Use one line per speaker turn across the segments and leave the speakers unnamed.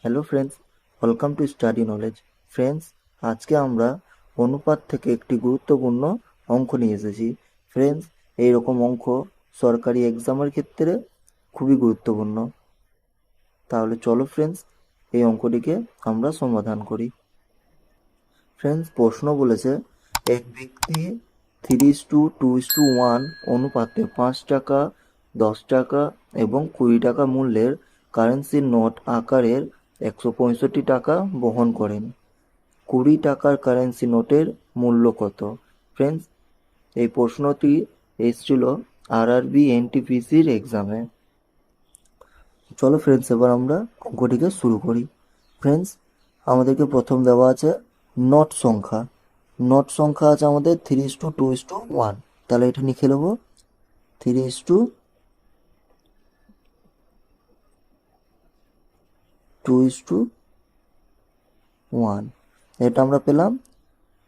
Hello friends, welcome to study knowledge. Friends, আজকে আমরা অনুপাত থেকে একটি গুরুত্বপূর্ণ অঙ্ক নিয়ে এসেছি। ফ্রেন্ডস, এইরকম অঙ্ক সরকারি এক্সামের ক্ষেত্রে খুবই গুরুত্বপূর্ণ। তাহলে চলো ফ্রেন্ডস, এই অঙ্কটিকে আমরা সমাধান করি। ফ্রেন্ডস, প্রশ্ন বলেছে এক ব্যক্তি 3:2:1 অনুপাতে 5 টাকা, 10 টাকা এবং 20 টাকা মূল্যের কারেন্সির নোট আকারের 165 টাকা বহন করেন। 20 টাকার কারেন্সি নোটের মূল্য কত? ফ্রেন্ডস, এই প্রশ্নটি এসেছিল আরআরবি এনটিপিসির এক্সামে। চলো ফ্রেন্ডস, এবার আমরা অঙ্কটিকে শুরু করি। ফ্রেন্ডস, আমাদেরকে প্রথম দেওয়া আছে নোট সংখ্যা। নোট সংখ্যা আছে আমাদের 3:2:1। তাহলে এটা লিখে নেবো 3:2:1। এটা আমরা পেলাম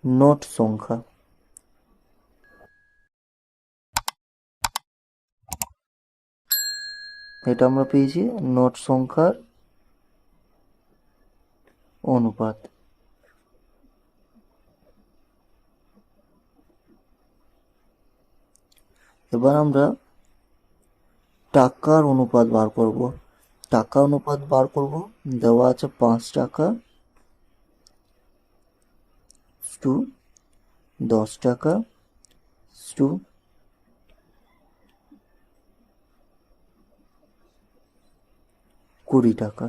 নোট সংখ্যা। এটা আমরা পেয়েছি নোট সংখ্যার অনুপাত। এবার আমরা টাকার অনুপাত বার করব। টাকা অনুপাত বার করব, দেওয়া আছে 5 টাকা টু 10 টাকা টু 20 টাকা।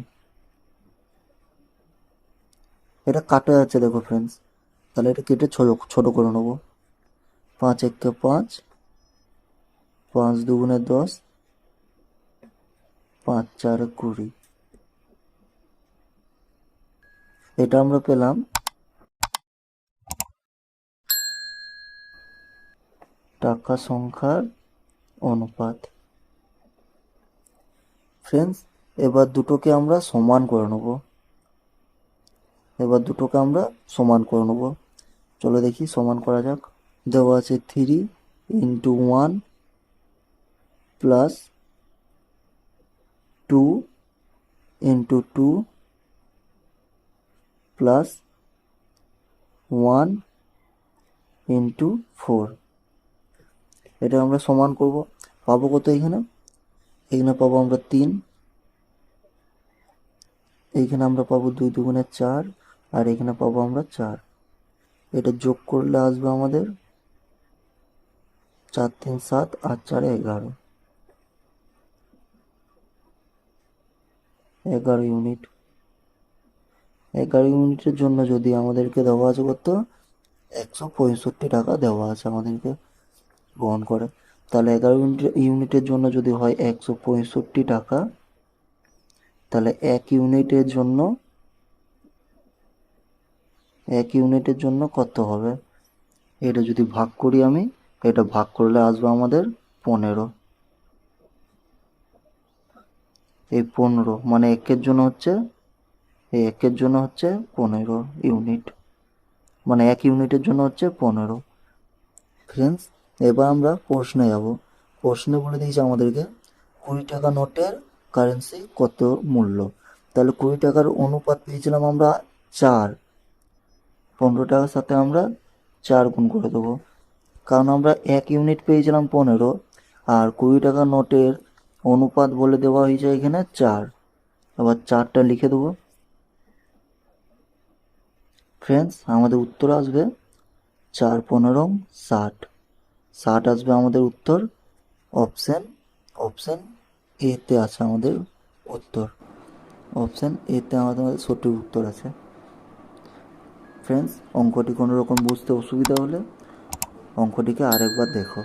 এটা কাটা যাচ্ছে, দেখো ফ্রেন্ডস। তাহলে এটা কেটে ছোট করে নেবো। 5 একে 5, 5 দুগুণে 10, 5 চারে 20। এটা আমরা পেলাম টাকা সংখ্যার অনুপাত। ফ্রেন্ডস, এবার দুটোকে আমরা সমান করে নেব। চলো দেখি সমান করা যাক। দেওয়া আছে 3:1 প্লাস 2:2 প্লাস 1:4। এটা আমরা সমান করব। পাবো কত? এখানে পাবো আমরা 3, এইখানে আমরা পাবো 2 দুগুণে 4, আর এখানে পাবো আমরা 4। এটা যোগ করলে আসবে আমাদের 4 3 7 আর 4 11। 11 ইউনিট। 11 ইউনিটের জন্য যদি আমাদেরকে দেওয়া আছে কত? 165 টাকা দেওয়া আছে আমাদেরকে বহন করে। তাহলে 11 ইউনিটের জন্য যদি হয় 165 টাকা, তাহলে এক ইউনিটের জন্য কত হবে? এটা যদি ভাগ করি আমি, এটা ভাগ করলে আসবে আমাদের 15। এই 15 মানে একের জন্য হচ্ছে 15 ইউনিট, মানে এক ইউনিটের জন্য হচ্ছে 15। ফ্রেন্ডস, এবার আমরা প্রশ্নে যাব। প্রশ্নে বলে দিয়েছে আমাদেরকে 20 টাকা নোটের কারেন্সি কত মূল্য। তাহলে 20 টাকার অনুপাত পেয়েছিলাম আমরা 4। 15 টাকার সাথে আমরা 4 গুণ করে দেবো, কারণ আমরা এক ইউনিট পেয়েছিলাম 15, আর 20 টাকা নোটের অনুপাত বলে দেওয়া হয়েছে এখানে 4। আবার 4টা লিখে দেবো। ফ্রেন্ডস, আমাদের উত্তর আসবে 4 15 60। 60 আসবে আমাদের উত্তর। অপশন এতে আছে আমাদের উত্তর। অপশন এতে আমাদের সঠিক উত্তর আছে। ফ্রেন্ডস, অঙ্কটি কোনো রকম বুঝতে অসুবিধা হলে অঙ্কটিকে আরেকবার দেখো।